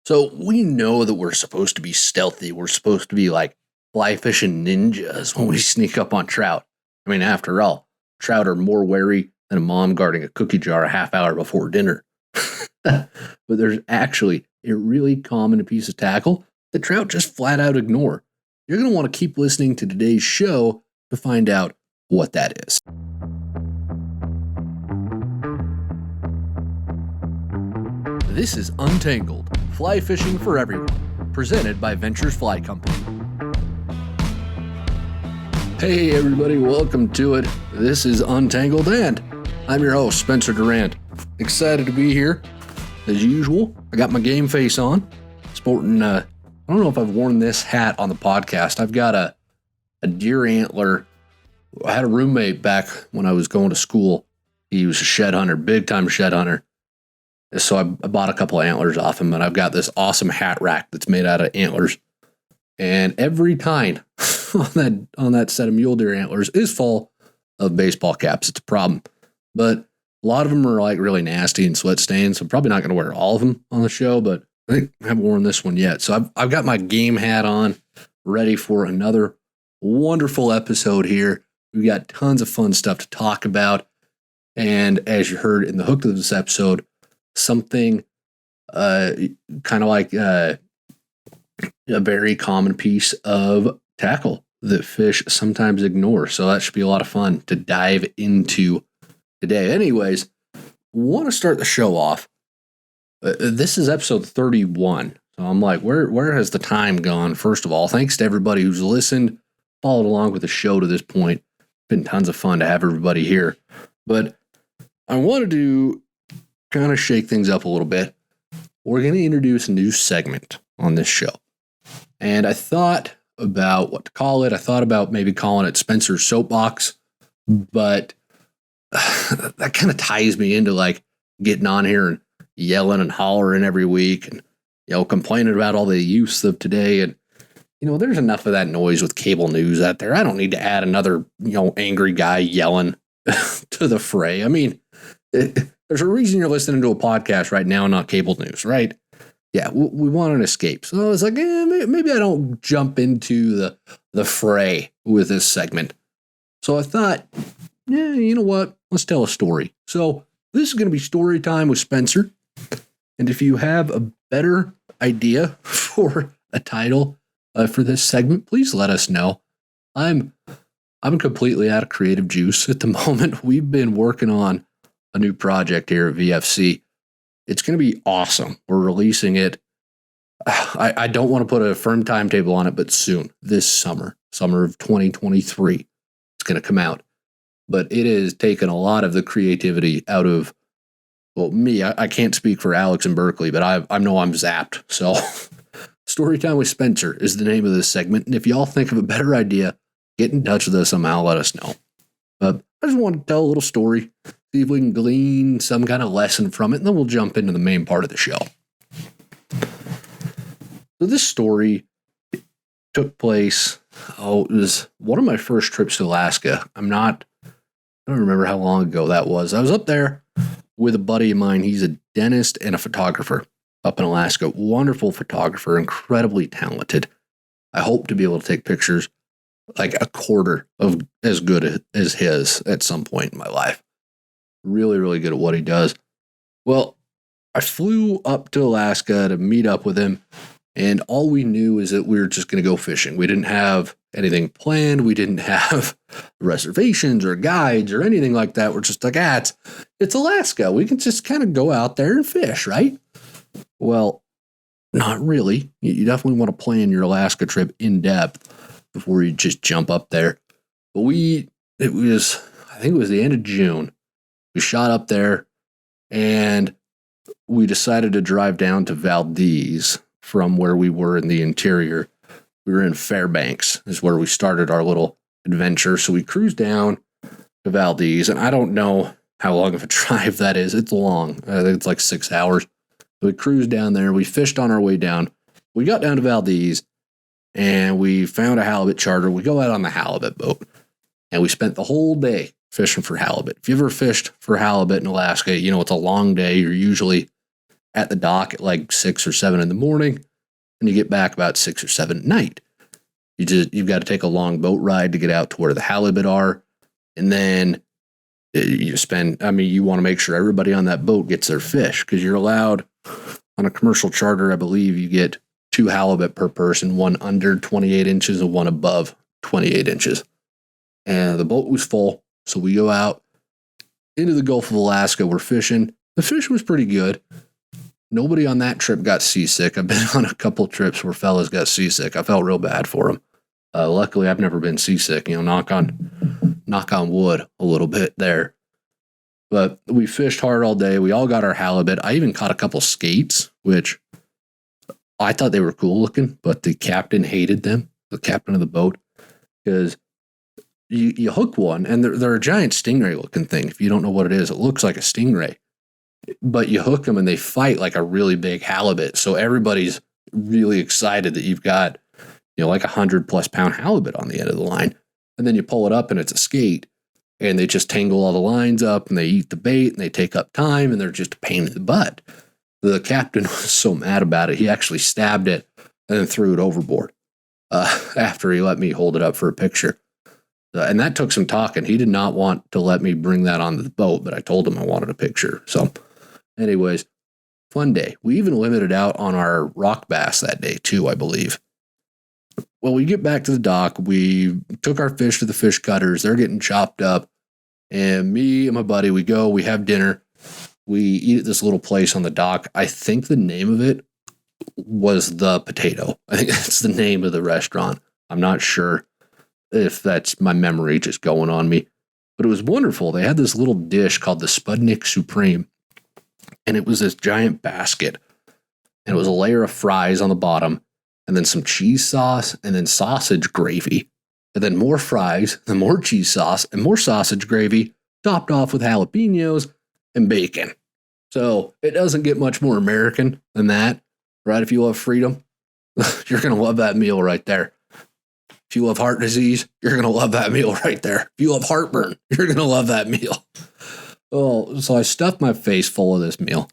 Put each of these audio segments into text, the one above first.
So we know that we're supposed to be stealthy. We're supposed to be like fly fishing ninjas when we sneak up on trout. I mean, after all, trout are more wary than a mom guarding a cookie jar a half hour before dinner. But there's actually a really common piece of tackle that trout just flat out ignore. You're going to want to keep listening to today's show to find out what that is. This is Untangled, fly fishing for everyone, presented by Ventures Fly Company. Hey everybody, welcome to it. This is Untangled and I'm your host, Spencer Durrant. Excited to be here. As usual, I got my game face on, sporting, I don't know if I've worn this hat on the podcast. I've got a deer antler. I had a roommate back when I was going to school. He was a shed hunter, big time shed hunter. So I bought a couple of antlers off him, and I've got this awesome hat rack that's made out of antlers. And every tine on that set of mule deer antlers is full of baseball caps. It's a problem. But a lot of them are like really nasty and sweat stains. So I'm probably not going to wear all of them on the show, but I think I haven't worn this one yet. So I've got my game hat on, ready for another wonderful episode here. We've got tons of fun stuff to talk about. And as you heard in the hook of this episode, something kind of like a very common piece of tackle that fish sometimes ignore. So that should be a lot of fun to dive into today. Anyways, want to start the show off. This is episode 31. So I'm like, where has the time gone? First of all, thanks to everybody who's listened, followed along with the show to this point. Been tons of fun to have everybody here. But I wanted to kind of shake things up a little bit. We're going to introduce a new segment on this show. And I thought about what to call it. I thought about maybe calling it Spencer's Soapbox, but that kind of ties me into like getting on here and yelling and hollering every week and, complaining about all the youths of today. And, there's enough of that noise with cable news out there. I don't need to add another, angry guy yelling to the fray. I mean, there's a reason you're listening to a podcast right now, not cable news, right? Yeah, we want an escape. So I was like, maybe I don't jump into the fray with this segment. So I thought, you know what? Let's tell a story. So this is going to be story time with Spencer. And if you have a better idea for a title for this segment, please let us know. I'm completely out of creative juice at the moment. We've been working on a new project here at VFC. It's going to be awesome. We're releasing it. I don't want to put a firm timetable on it, but soon, this summer of 2023, it's going to come out. But it has taken a lot of the creativity out of, me. I can't speak for Alex in Berkeley, but I know I'm zapped. So Storytime with Spencer is the name of this segment. And if y'all think of a better idea, get in touch with us somehow. Let us know. I just want to tell a little story. See if we can glean some kind of lesson from it, and then we'll jump into the main part of the show. So this story took place, it was one of my first trips to Alaska. I don't remember how long ago that was. I was up there with a buddy of mine. He's a dentist and a photographer up in Alaska. Wonderful photographer, incredibly talented. I hope to be able to take pictures like a quarter of as good as his at some point in my life. Really, really good at what he does. Well, I flew up to Alaska to meet up with him, and all we knew is that we were just going to go fishing. We didn't have anything planned. We didn't have reservations or guides or anything like that. We're just like, it's Alaska. We can just kind of go out there and fish, right? Well, not really. You definitely want to plan your Alaska trip in depth before you just jump up there. But I think it was the end of June. We shot up there and we decided to drive down to Valdez from where we were in the interior. We were in Fairbanks is where we started our little adventure. So we cruised down to Valdez, and I don't know how long of a drive that is. It's long. I think it's like 6 hours. We cruised down there. We fished on our way down. We got down to Valdez and we found a halibut charter. We go out on the halibut boat and we spent the whole day fishing for halibut. If you ever fished for halibut in Alaska, it's a long day. You're usually at the dock at like 6 or 7 in the morning, and you get back about 6 or 7 at night. You've got to take a long boat ride to get out to where the halibut are, and then you want to make sure everybody on that boat gets their fish, because you're allowed on a commercial charter, I believe you get 2 halibut per person, one under 28 inches and one above 28 inches. And the boat was full, so we go out into the Gulf of Alaska. We're fishing. The fish was pretty good. Nobody on that trip got seasick. I've been on a couple trips where fellas got seasick. I felt real bad for them. Luckily, I've never been seasick. Knock on wood a little bit there. But we fished hard all day. We all got our halibut. I even caught a couple skates, which I thought they were cool looking, but the captain hated them, the captain of the boat, because you hook one, and they're a giant stingray looking thing. If you don't know what it is, it looks like a stingray. But you hook them and they fight like a really big halibut. So everybody's really excited that you've got, like 100+ pound halibut on the end of the line. And then you pull it up and it's a skate, and they just tangle all the lines up and they eat the bait and they take up time and they're just a pain in the butt. The captain was so mad about it, he actually stabbed it and then threw it overboard after he let me hold it up for a picture. And that took some talking. He did not want to let me bring that on the boat, but I told him I wanted a picture. So anyways, fun day. We even limited out on our rock bass that day too, I believe. Well, we get back to the dock. We took our fish to the fish cutters. They're getting chopped up. And me and my buddy, we have dinner. We eat at this little place on the dock. I think the name of it was The Potato. I think that's the name of the restaurant. I'm not sure if that's my memory just going on me. But it was wonderful. They had this little dish called the Spudnik Supreme. And it was this giant basket. And it was a layer of fries on the bottom, and then some cheese sauce, and then sausage gravy. And then more fries, and more cheese sauce, and more sausage gravy, topped off with jalapenos and bacon. So it doesn't get much more American than that, right? If you love freedom, you're going to love that meal right there. If you love heart disease, you're going to love that meal right there. If you love heartburn, you're going to love that meal. Oh, so I stuffed my face full of this meal,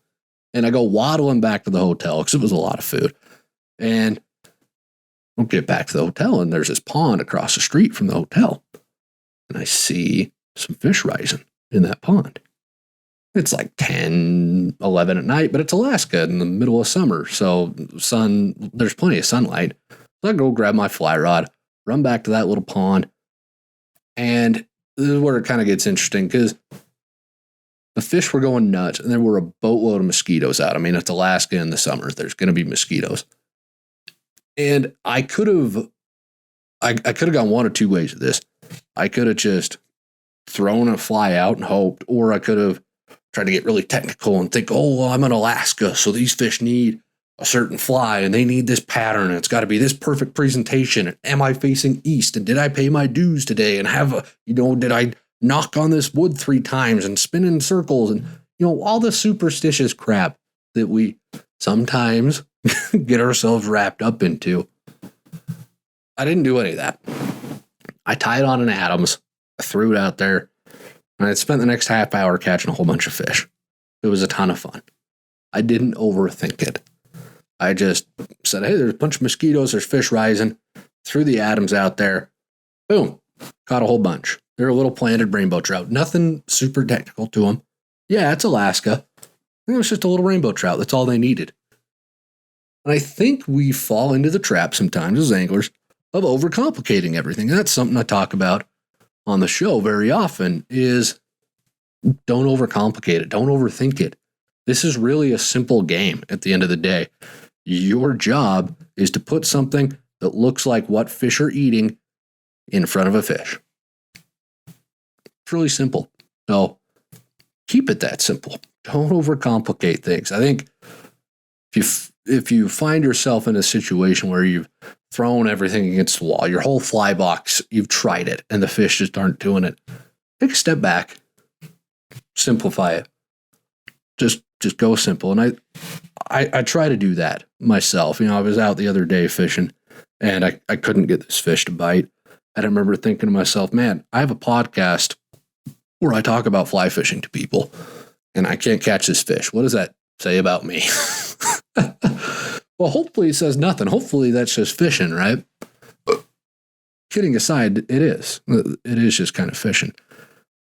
and I go waddling back to the hotel because it was a lot of food. And I'll get back to the hotel, and there's this pond across the street from the hotel. And I see some fish rising in that pond. It's like 10, 11 at night, but it's Alaska in the middle of summer. So there's plenty of sunlight. So I go grab my fly rod, run back to that little pond. And this is where it kind of gets interesting, because the fish were going nuts, and there were a boatload of mosquitoes out. I mean, it's Alaska in the summer. There's going to be mosquitoes. And I could have gone one or two ways with this. I could have just thrown a fly out and hoped, or I could have tried to get really technical and think, oh, well, I'm in Alaska, so these fish need a certain fly, and they need this pattern, and it's got to be this perfect presentation. And am I facing east? And did I pay my dues today? And did I knock on this wood 3 times and spin in circles? And, all the superstitious crap that we sometimes get ourselves wrapped up into. I didn't do any of that. I tied on an Adams, I threw it out there, and I spent the next half hour catching a whole bunch of fish. It was a ton of fun. I didn't overthink it. I just said, hey, there's a bunch of mosquitoes, there's fish rising, threw the Adams out there, boom, caught a whole bunch. They're a little planted rainbow trout. Nothing super technical to them. Yeah, it's Alaska. It was just a little rainbow trout. That's all they needed. And I think we fall into the trap sometimes as anglers of overcomplicating everything. And that's something I talk about on the show very often, is don't overcomplicate it. Don't overthink it. This is really a simple game at the end of the day. Your job is to put something that looks like what fish are eating in front of a fish. It's really simple. So keep it that simple. Don't overcomplicate things. I think if you find yourself in a situation where you've thrown everything against the wall, your whole fly box, you've tried it, and the fish just aren't doing it, take a step back, simplify it. Just go simple. And I try to do that myself. I was out the other day fishing, and I couldn't get this fish to bite. And I remember thinking to myself, man, I have a podcast where I talk about fly fishing to people, and I can't catch this fish. What is that? say about me? Well, hopefully it says nothing. Hopefully that's just fishing, right? Kidding aside, it is. It is just kind of fishing.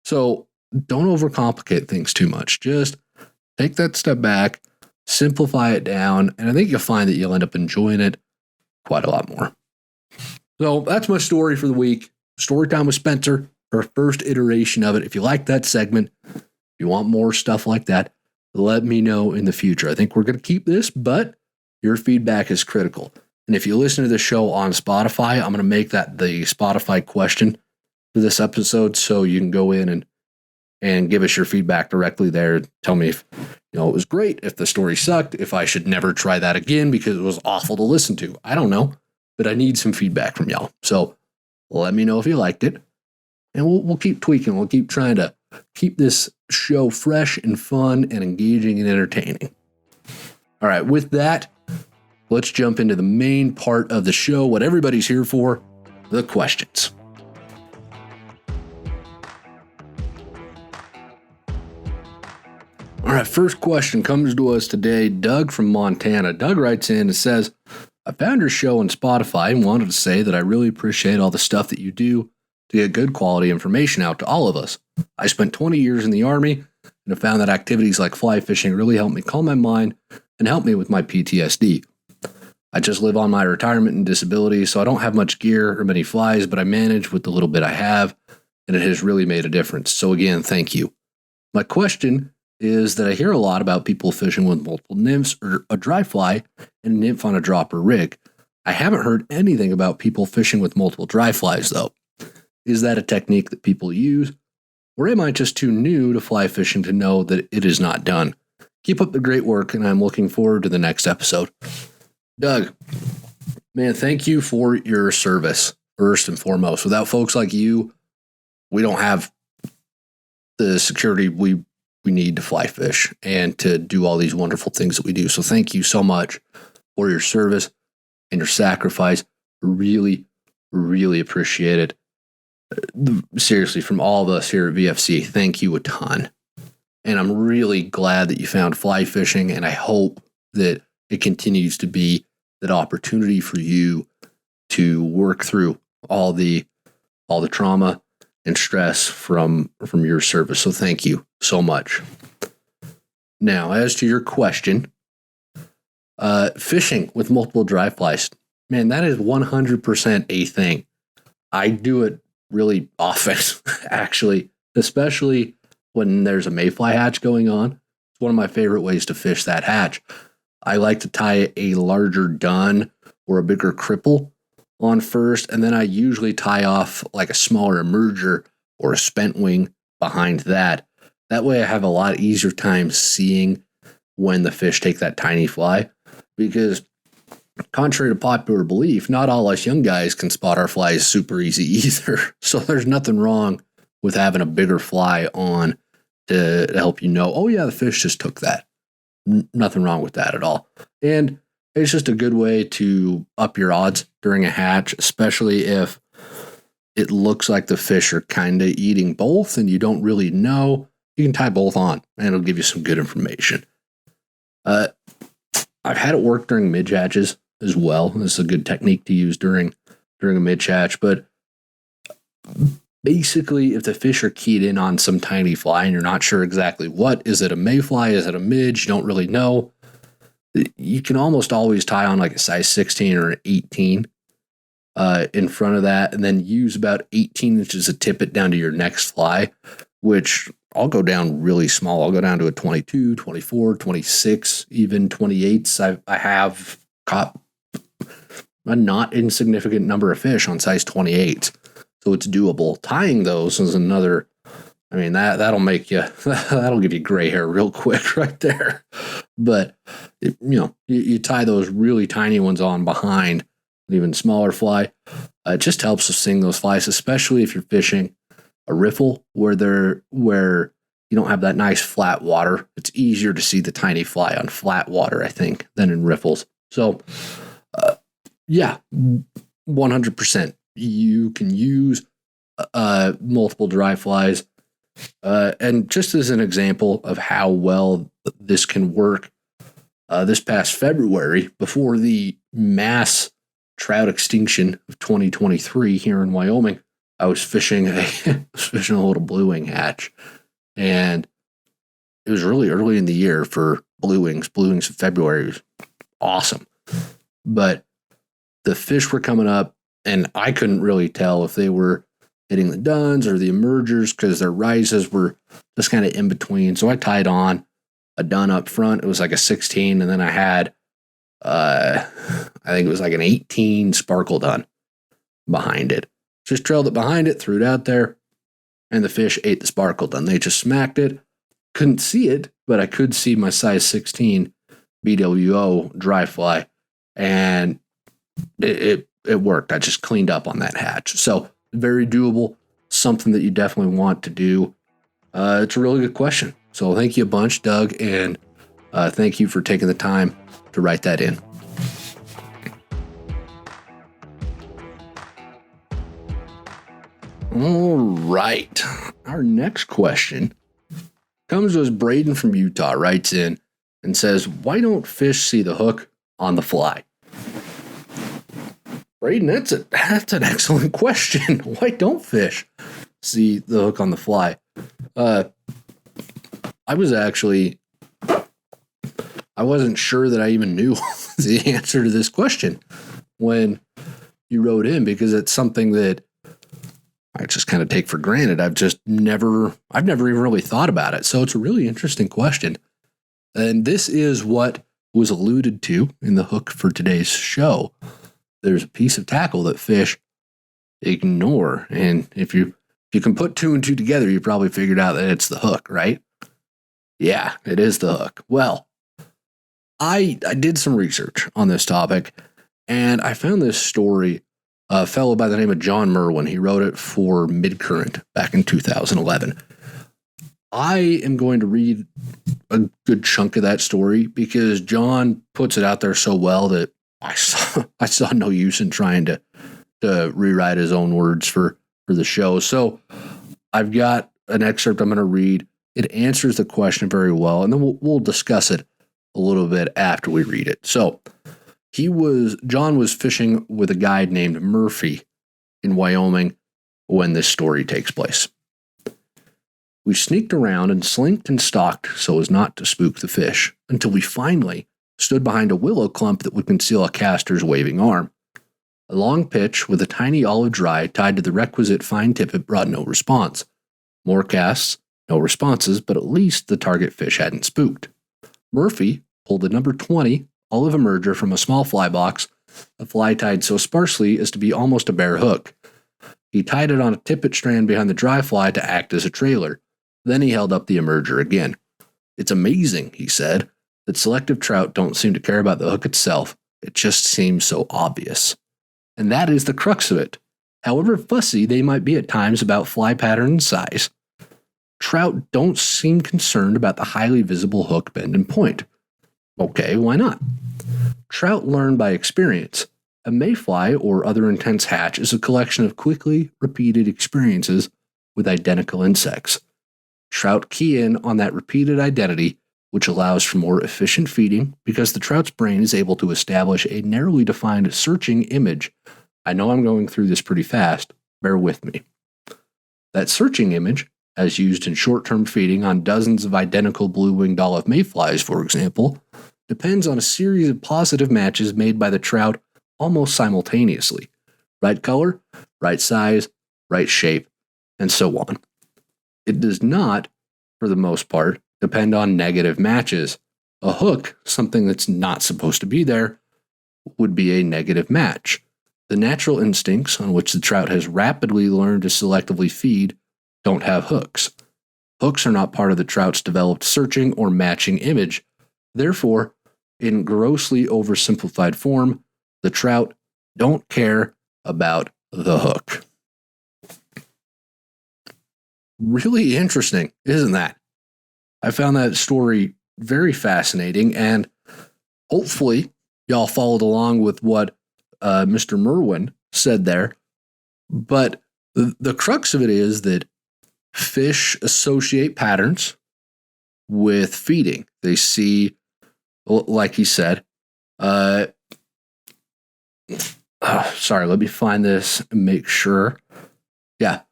So don't overcomplicate things too much. Just take that step back, simplify it down, and I think you'll find that you'll end up enjoying it quite a lot more. So that's my story for the week. Story time with Spencer, our first iteration of it. If you like that segment, if you want more stuff like that, let me know in the future. I think we're going to keep this, but your feedback is critical. And if you listen to the show on Spotify, I'm going to make that the Spotify question for this episode, so you can go in and give us your feedback directly there. Tell me if it was great, if the story sucked, if I should never try that again because it was awful to listen to. I don't know, but I need some feedback from y'all. So let me know if you liked it, and we'll keep tweaking. We'll keep trying to keep this show fresh and fun and engaging and entertaining. All right, with that, let's jump into the main part of the show, what everybody's here for, the questions. All right, first question comes to us today, Doug from Montana. Doug writes in and says, I found your show on Spotify and wanted to say that I really appreciate all the stuff that you do to get good quality information out to all of us. I spent 20 years in the Army and have found that activities like fly fishing really help me calm my mind and help me with my PTSD. I just live on my retirement and disability, so I don't have much gear or many flies, but I manage with the little bit I have, and it has really made a difference. So again, thank you. My question is that I hear a lot about people fishing with multiple nymphs or a dry fly and a nymph on a dropper rig. I haven't heard anything about people fishing with multiple dry flies, though. Is that a technique that people use, or am I just too new to fly fishing to know that it is not done? Keep up the great work, and I'm looking forward to the next episode. Doug, man, thank you for your service, first and foremost. Without folks like you, we don't have the security we need to fly fish and to do all these wonderful things that we do. So thank you so much for your service and your sacrifice. Really, really appreciate it. Seriously, from all of us here at VFC, thank you a ton. And I'm really glad that you found fly fishing, and I hope that it continues to be that opportunity for you to work through all the trauma and stress from your service. So thank you so much. Now, as to your question, fishing with multiple dry flies, man, that is 100% a thing. I do it really often, actually, especially when there's a mayfly hatch going on. It's one of my favorite ways to fish that hatch. I like to tie a larger dun or a bigger cripple on first, and then I usually tie off like a smaller emerger or a spent wing behind that. That way I have a lot easier time seeing when the fish take that tiny fly, because contrary to popular belief, not all us young guys can spot our flies super easy either. So there's nothing wrong with having a bigger fly on to help you know, oh yeah, the fish just took that. Nothing wrong with that at all. And it's just a good way to up your odds during a hatch, especially if it looks like the fish are kind of eating both and you don't really know. You can tie both on and it'll give you some good information. I've had it work during midge hatches as well. This is a good technique to use during a midge hatch, but basically, if the fish are keyed in on some tiny fly and you're not sure exactly what, is it a mayfly, is it a midge, you don't really know, you can almost always tie on like a size 16 or an 18 in front of that, and then use about 18 inches to tip it down to your next fly, which I'll go down really small. I'll go down to a 22, 24, 26, even 28s. I have caught a not insignificant number of fish on size 28s. So it's doable. Tying those is another, I mean, that'll make you, that'll give you gray hair real quick right there. But, you tie those really tiny ones on behind an even smaller fly. It just helps to sing those flies, especially if you're fishing a riffle where you don't have that nice flat water. It's easier to see the tiny fly on flat water, I think, than in riffles. So, yeah, 100%. You can use multiple dry flies. And just as an example of how well this can work, this past February, before the mass trout extinction of 2023 here in Wyoming, I was fishing a little blue wing hatch, and it was really early in the year for blue wings. Blue wings in February was awesome, but the fish were coming up, and I couldn't really tell if they were hitting the duns or the emergers because their rises were just kind of in between. So I tied on a dun up front. It was like a 16, and then I had, I think it was like an 18 sparkle dun behind it. Just trailed it behind it, threw it out there, and the fish ate the sparkle dun. They just smacked it. Couldn't see it, but I could see my size 16 BWO dry fly, and it worked. I just cleaned up on that hatch. So very doable, something that you definitely want to do. It's a really good question. So thank you a bunch, Doug, and thank you for taking the time to write that in. All right. Our next question comes to us. Braden from Utah writes in and says, why don't fish see the hook on the fly? Braden, that's an excellent question. Why don't fish see the hook on the fly? I wasn't sure that I even knew the answer to this question when you wrote in, because it's something that I just kind of take for granted. I've never even really thought about it. So it's a really interesting question. And this is what was alluded to in the hook for today's show. There's a piece of tackle that fish ignore. And if you can put two and two together, you probably figured out that it's the hook, right? Yeah, it is the hook. Well, I did some research on this topic, and I found this story. A fellow by the name of John Merwin. He wrote it for Midcurrent back in 2011. I am going to read a good chunk of that story because John puts it out there so well that I saw no use in trying to rewrite his own words for the show. So I've got an excerpt I'm going to read. It answers the question very well, and then we'll discuss it a little bit after we read it. So John was fishing with a guide named Murphy in Wyoming when this story takes place. We sneaked around and slinked and stalked so as not to spook the fish until we finally stood behind a willow clump that would conceal a caster's waving arm. A long pitch with a tiny olive dry tied to the requisite fine tippet brought no response. More casts, no responses, but at least the target fish hadn't spooked. Murphy pulled a number 20 olive emerger from a small fly box, a fly tied so sparsely as to be almost a bare hook. He tied it on a tippet strand behind the dry fly to act as a trailer. Then he held up the emerger again. It's amazing, he said, that selective trout don't seem to care about the hook itself. It just seems so obvious. And that is the crux of it. However fussy they might be at times about fly pattern and size, trout don't seem concerned about the highly visible hook, bend, and point. Okay, why not? Trout learn by experience. A mayfly or other intense hatch is a collection of quickly repeated experiences with identical insects. Trout key in on that repeated identity, which allows for more efficient feeding because the trout's brain is able to establish a narrowly defined searching image. I know I'm going through this pretty fast. Bear with me. That searching image, as used in short-term feeding on dozens of identical blue-winged olive mayflies, for example, depends on a series of positive matches made by the trout almost simultaneously. Right color, right size, right shape, and so on. It does not, for the most part, depend on negative matches. A hook, something that's not supposed to be there, would be a negative match. The natural instincts on which the trout has rapidly learned to selectively feed don't have hooks. Hooks are not part of the trout's developed searching or matching image. Therefore, in grossly oversimplified form, the trout don't care about the hook. Really interesting, isn't that? I found that story very fascinating, and hopefully y'all followed along with what Mr. Merwin said there. But the crux of it is that fish associate patterns with feeding. They see like he said. Sorry, let me find this and make sure. Yeah.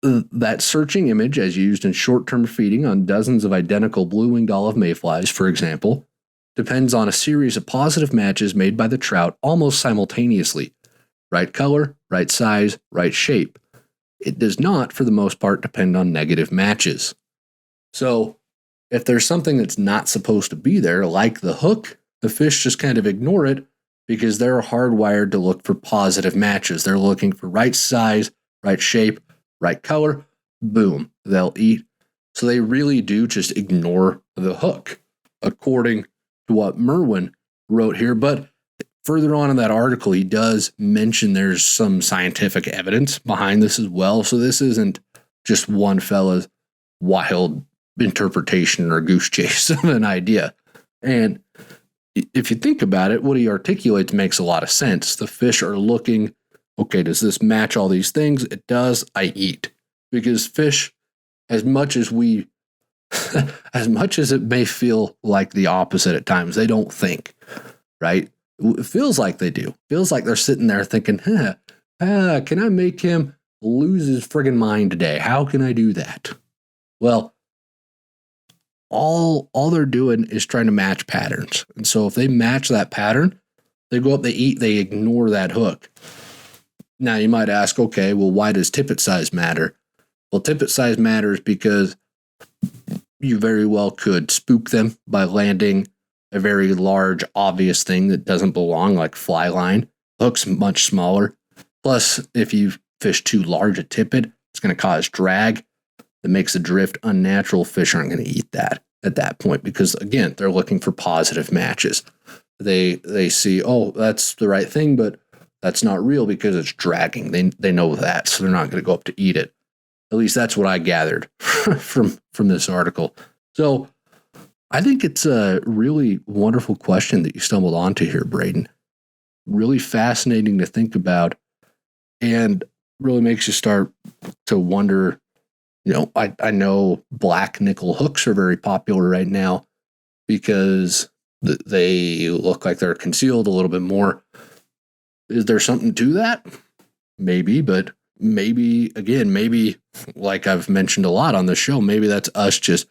That searching image, as used in short-term feeding on dozens of identical blue-winged olive mayflies, for example, depends on a series of positive matches made by the trout almost simultaneously. Right color, right size, right shape. It does not, for the most part, depend on negative matches. So, if there's something that's not supposed to be there, like the hook, the fish just kind of ignore it because they're hardwired to look for positive matches. They're looking for right size, right shape, right color, boom, they'll eat. So they really do just ignore the hook, according to what Merwin wrote here. But further on in that article, he does mention there's some scientific evidence behind this as well. So this isn't just one fella's wild interpretation or goose chase of an idea. And if you think about it, what he articulates makes a lot of sense. The fish are looking, okay, does this match all these things? It does. I eat. Because fish, as much as as much as it may feel like the opposite at times, they don't think, right? It feels like they do. Feels like they're sitting there thinking, can I make him lose his friggin' mind today? How can I do that? Well, all they're doing is trying to match patterns. And so if they match that pattern, they go up, they eat, they ignore that hook. Now you might ask, okay, well, why does tippet size matter? Well, tippet size matters because you very well could spook them by landing a very large, obvious thing that doesn't belong, like fly line. Hook's much smaller. Plus, if you fish too large a tippet, it's going to cause drag that makes the drift unnatural. Fish aren't going to eat that at that point because, again, they're looking for positive matches. They see, oh, that's the right thing, but that's not real because it's dragging. They know that, so they're not going to go up to eat it. At least that's what I gathered from this article. So I think it's a really wonderful question that you stumbled onto here, Braden. Really fascinating to think about and really makes you start to wonder. I know black nickel hooks are very popular right now because they look like they're concealed a little bit more. Is there something to that? Maybe, but maybe like I've mentioned a lot on this show, maybe that's us just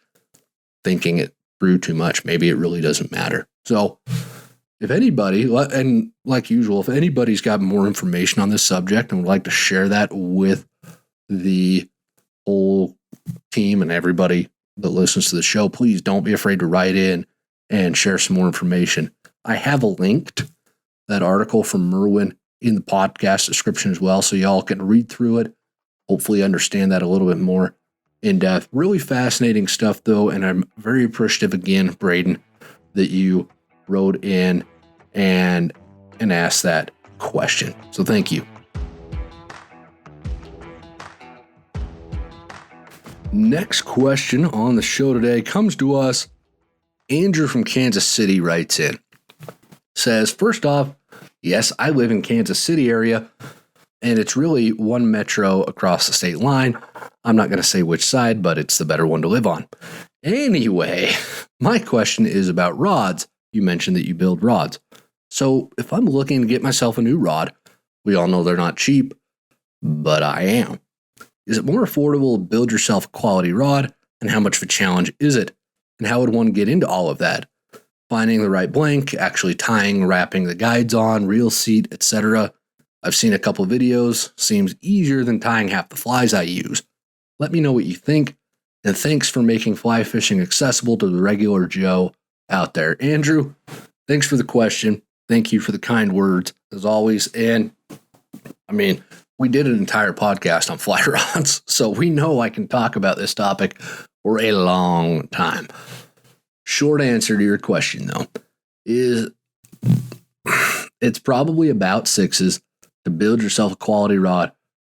thinking it through too much. Maybe it really doesn't matter. So if anybody, and like usual, if anybody's got more information on this subject and would like to share that with the whole team and everybody that listens to the show, please don't be afraid to write in and share some more information. I have linked that article from Merwin in the podcast description as well, so y'all can read through it, hopefully understand that a little bit more in depth. Really fascinating stuff, though, and I'm very appreciative again, Braden, that you wrote in and asked that question. So thank you. Next question on the show today comes to us. Andrew from Kansas City writes in. Says, first off, yes, I live in Kansas City area, and it's really one metro across the state line. I'm not going to say which side, but it's the better one to live on. Anyway, my question is about rods. You mentioned that you build rods. So if I'm looking to get myself a new rod, we all know they're not cheap, but I am. Is it more affordable to build yourself a quality rod? And how much of a challenge is it? And how would one get into all of that? Finding the right blank, actually tying, wrapping the guides on, reel seat, etc. I've seen a couple videos. Seems easier than tying half the flies I use. Let me know what you think. And thanks for making fly fishing accessible to the regular Joe out there. Andrew, thanks for the question. Thank you for the kind words, as always. And, I mean, we did an entire podcast on fly rods, so we know I can talk about this topic for a long time. Short answer to your question, though, is it's probably about sixes to build yourself a quality rod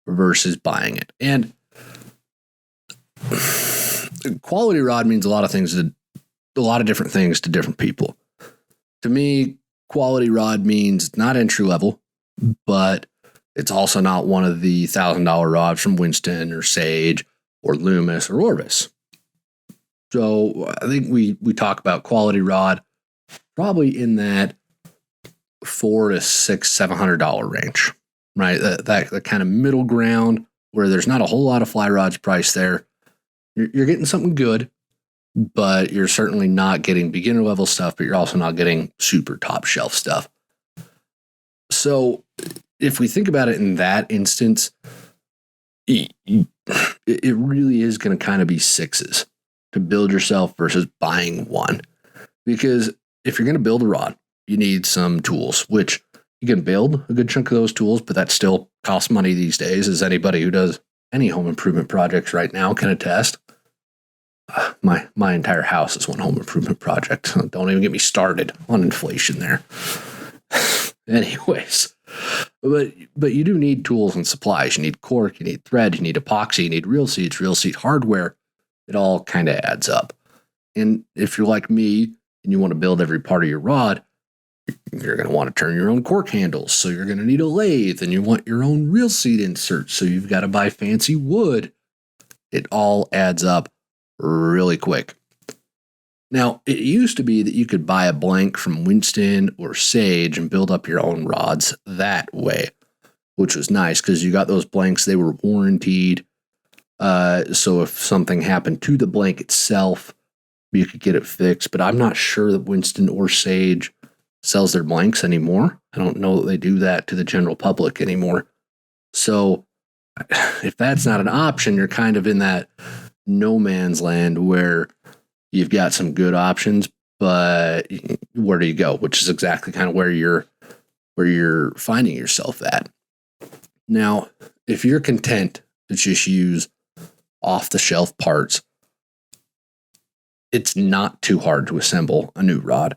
versus buying it. And quality rod means a lot of different things to different people. To me, quality rod means not entry level, but it's also not one of the $1,000 rods from Winston or Sage or Loomis or Orvis. So I think we talk about quality rod probably in that $400 to $700 range, right? That kind of middle ground where there's not a whole lot of fly rods priced there. You're getting something good, but you're certainly not getting beginner level stuff, but you're also not getting super top shelf stuff. So if we think about it in that instance, it really is going to kind of be sixes to build yourself versus buying one. Because if you're going to build a rod, you need some tools, which you can build a good chunk of those tools, but that still costs money these days, as anybody who does any home improvement projects right now can attest. My entire house is one home improvement project. Don't even get me started on inflation there. Anyways, but you do need tools and supplies. You need cork, you need thread, you need epoxy, you need reel seat hardware. It all kind of adds up. And if you're like me and you want to build every part of your rod, you're going to want to turn your own cork handles. So you're going to need a lathe, and you want your own reel seat inserts. So you've got to buy fancy wood. It all adds up really quick. Now, it used to be that you could buy a blank from Winston or Sage and build up your own rods that way, which was nice because you got those blanks. They were warranted. So if something happened to the blank itself, you could get it fixed. But I'm not sure that Winston or Sage sells their blanks anymore. I don't know that they do that to the general public anymore. So if that's not an option, you're kind of in that no man's land where you've got some good options, but where do you go? Which is exactly kind of where you're finding yourself at. Now, if you're content to just use off-the-shelf parts, it's not too hard to assemble a new rod.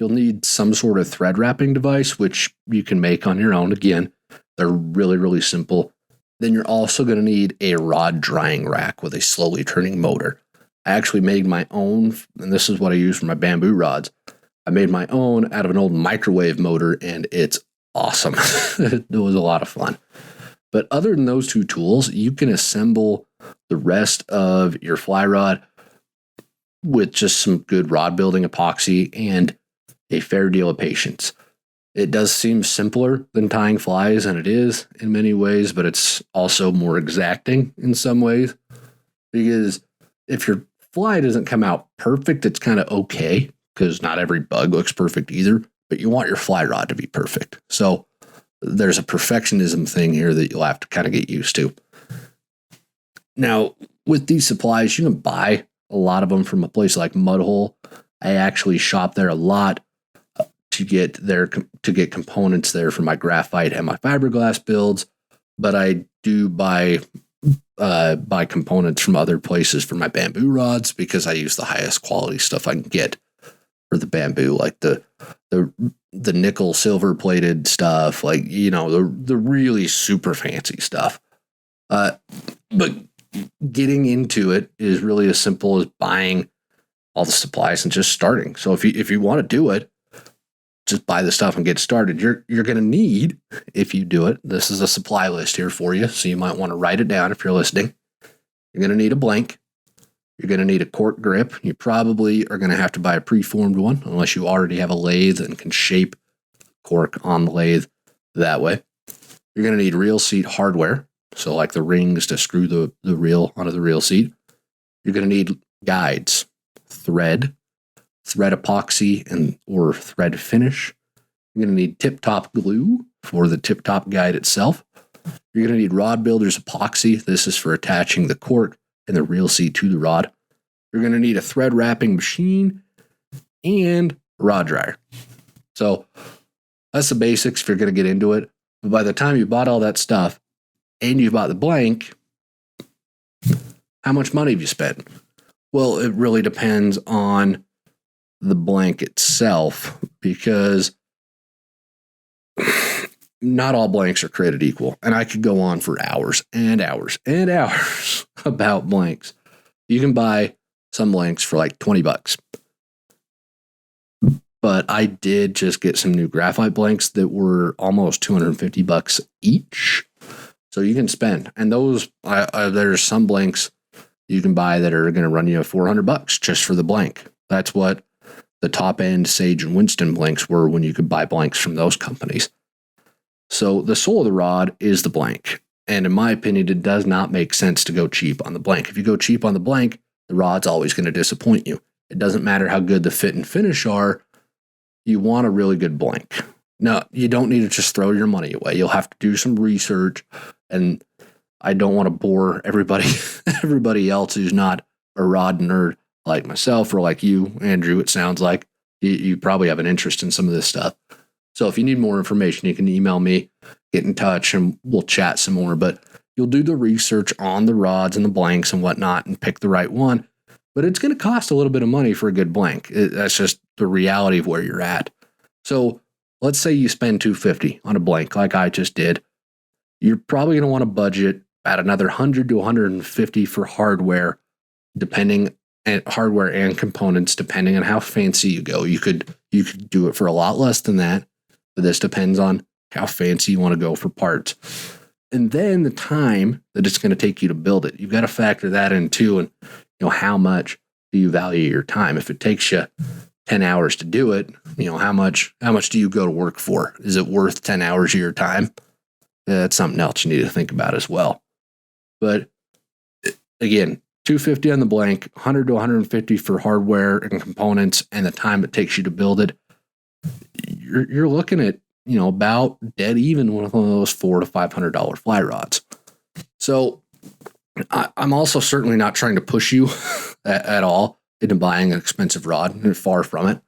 You'll need some sort of thread wrapping device, which you can make on your own. Again, they're really, really simple. Then you're also going to need a rod drying rack with a slowly turning motor. I actually made my own, and this is what I use for my bamboo rods. I made my own out of an old microwave motor, and it's awesome. It was a lot of fun. But other than those two tools, you can assemble the rest of your fly rod with just some good rod building epoxy and a fair deal of patience. It does seem simpler than tying flies, and it is in many ways, but it's also more exacting in some ways. Because if your fly doesn't come out perfect, it's kind of okay, because not every bug looks perfect either, but you want your fly rod to be perfect. So there's a perfectionism thing here that you'll have to kind of get used to. Now, with these supplies, you can buy a lot of them from a place like Mudhole. I actually shop there a lot to get components there for my graphite and my fiberglass builds, but I do buy components from other places for my bamboo rods because I use the highest quality stuff I can get for the bamboo, like the nickel silver plated stuff, like, you know, the really super fancy stuff. But getting into it is really as simple as buying all the supplies and just starting. So if you want to do it, just buy the stuff and get started. You're going to need, if you do it, this is a supply list here for you, so you might want to write it down if you're listening. You're going to need a blank. You're going to need a cork grip. You probably are going to have to buy a preformed one, unless you already have a lathe and can shape cork on the lathe that way. You're going to need reel seat hardware, so like the rings to screw the reel onto the reel seat. You're going to need guides, thread epoxy or thread finish. You're going to need tip-top glue for the tip-top guide itself. You're going to need rod builder's epoxy. This is for attaching the cork and the reel seat to the rod. You're going to need a thread wrapping machine and a rod dryer. So that's the basics if you're going to get into it. But by the time you bought all that stuff and you bought the blank, how much money have you spent? Well, it really depends on the blank itself, because not all blanks are created equal. And I could go on for hours and hours and hours about blanks. You can buy some blanks for like $20. But I did just get some new graphite blanks that were almost $250 each. So you can spend. And those, there's some blanks you can buy that are going to run you $400 just for the blank. That's what the top end Sage and Winston blanks were when you could buy blanks from those companies. So the soul of the rod is the blank. And in my opinion, it does not make sense to go cheap on the blank. If you go cheap on the blank, the rod's always going to disappoint you. It doesn't matter how good the fit and finish are. You want a really good blank. No, you don't need to just throw your money away. You'll have to do some research. And I don't want to bore everybody else who's not a rod nerd like myself or like you, Andrew. It sounds like you probably have an interest in some of this stuff. So if you need more information, you can email me, get in touch, and we'll chat some more. But you'll do the research on the rods and the blanks and whatnot and pick the right one. But it's going to cost a little bit of money for a good blank. That's just the reality of where you're at. So let's say you spend $250 on a blank like I just did. You're probably going to want to budget about another $100 to $150 for hardware, hardware and components, depending on how fancy you go. You could do it for a lot less than that, but this depends on how fancy you want to go for parts. And then the time that it's going to take you to build it. You've got to factor that in too. And how much do you value your time? If it takes you 10 hours to do it, how much do you go to work for? Is it worth 10 hours of your time? That's something else you need to think about as well. But again, $250 on the blank, $100 to $150 for hardware and components, and the time it takes you to build it. You're looking at about dead even with one of those $400 to $500 fly rods. So I'm also certainly not trying to push you at all into buying an expensive rod. Far from it.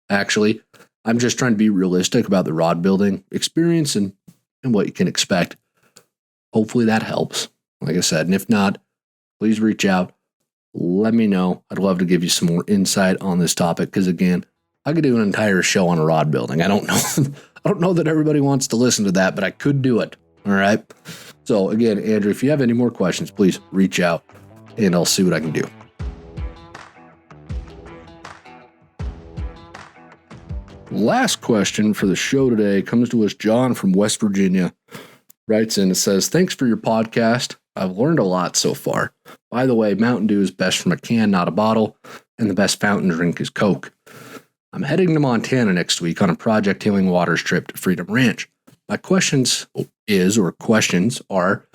Actually, I'm just trying to be realistic about the rod building experience and what you can expect. Hopefully that helps. Like I said, and if not, please reach out. Let me know. I'd love to give you some more insight on this topic because, again, I could do an entire show on a rod building. I don't know that everybody wants to listen to that, but I could do it. All right. So again, Andrew, if you have any more questions, please reach out and I'll see what I can do. Last question for the show today comes to us. John from West Virginia writes in and says, "Thanks for your podcast. I've learned a lot so far. By the way, Mountain Dew is best from a can, not a bottle, and the best fountain drink is Coke. I'm heading to Montana next week on a Project Healing Waters trip to Freedom Ranch. My questions are,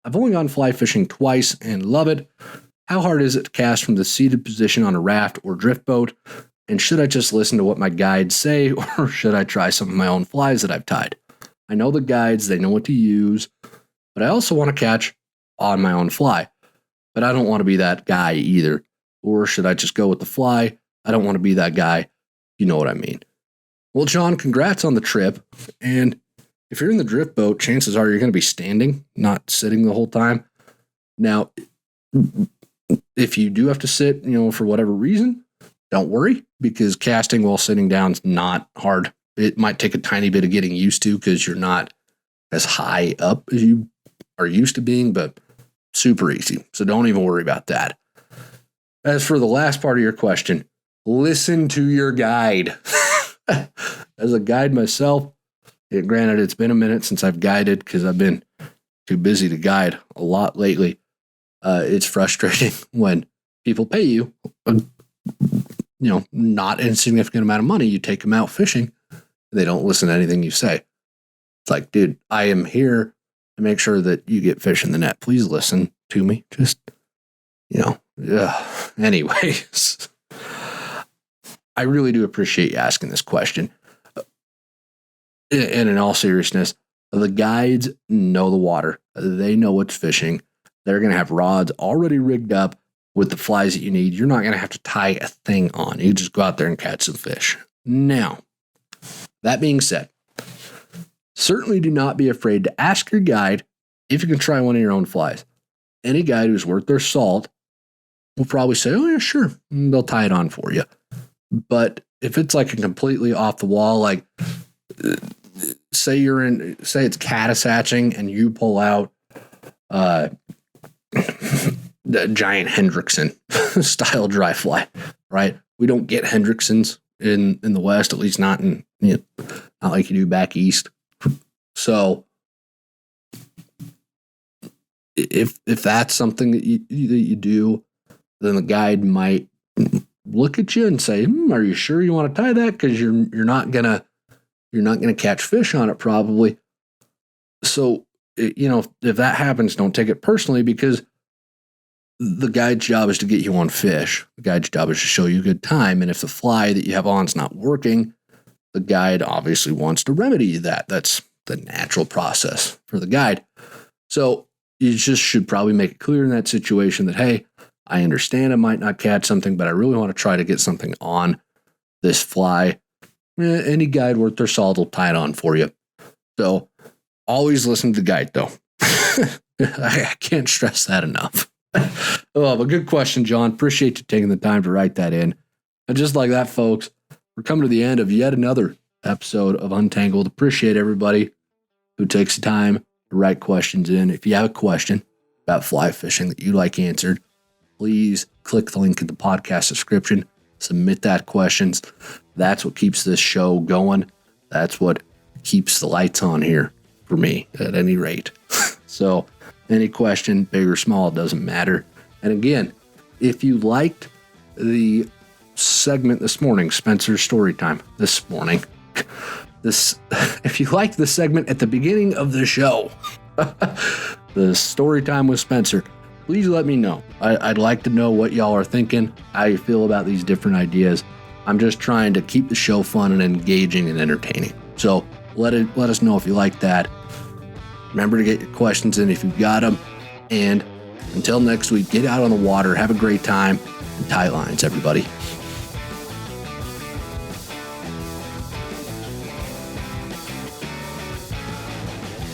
I've only gone fly fishing twice and love it. How hard is it to cast from the seated position on a raft or drift boat? And should I just listen to what my guides say, or should I try some of my own flies that I've tied? I know the guides, they know what to use, but I also want to catch on my own fly. But I don't want to be that guy either. Or should I just go with the fly? I don't want to be that guy. You know what I mean." Well, John, congrats on the trip. And if you're in the drift boat, chances are you're going to be standing, not sitting the whole time. Now, if you do have to sit, for whatever reason, don't worry, because casting while sitting down is not hard. It might take a tiny bit of getting used to because you're not as high up as you are used to being, but super easy. So don't even worry about that. As for the last part of your question, listen to your guide. As a guide myself, granted, it's been a minute since I've guided because I've been too busy to guide a lot lately. It's frustrating when people pay you, not an insignificant amount of money. You take them out fishing, they don't listen to anything you say. It's like, dude, I am here to make sure that you get fish in the net. Please listen to me. Just, anyways. I really do appreciate you asking this question. And in all seriousness, the guides know the water. They know what's fishing. They're going to have rods already rigged up with the flies that you need. You're not going to have to tie a thing on. You just go out there and catch some fish. Now, that being said, certainly do not be afraid to ask your guide if you can try one of your own flies. Any guide who's worth their salt will probably say, "Oh yeah, sure." And they'll tie it on for you. But if it's like a completely off the wall, like say it's caddis hatching and you pull out the giant Hendrickson style dry fly, right? We don't get Hendricksons in the West, at least not not like you do back east. So if that's something that you do, then the guide might look at you and say, are you sure you want to tie that? Because you're not gonna catch fish on it probably. So, if that happens, don't take it personally, because the guide's job is to get you on fish. The guide's job is to show you a good time. And if the fly that you have on is not working, the guide obviously wants to remedy that. That's the natural process for the guide. So you just should probably make it clear in that situation that, hey, I understand I might not catch something, but I really want to try to get something on this fly. Any guide worth their salt will tie it on for you. So always listen to the guide, though. I can't stress that enough. Oh, but good question, John. Appreciate you taking the time to write that in. And just like that, folks, we're coming to the end of yet another episode of Untangled. Appreciate everybody who takes the time to write questions in. If you have a question about fly fishing that you'd like answered, please click the link in the podcast description. Submit that questions. That's what keeps this show going. That's what keeps the lights on here for me at any rate. So any question, big or small, doesn't matter. And again, if you liked the segment this morning, Spencer's story time this morning, if you liked the segment at the beginning of the show, the story time with Spencer, please let me know. I'd like to know what y'all are thinking, how you feel about these different ideas. I'm just trying to keep the show fun and engaging and entertaining. So let us know if you like that. Remember to get your questions in if you've got them. And until next week, get out on the water, have a great time, and tight lines, everybody.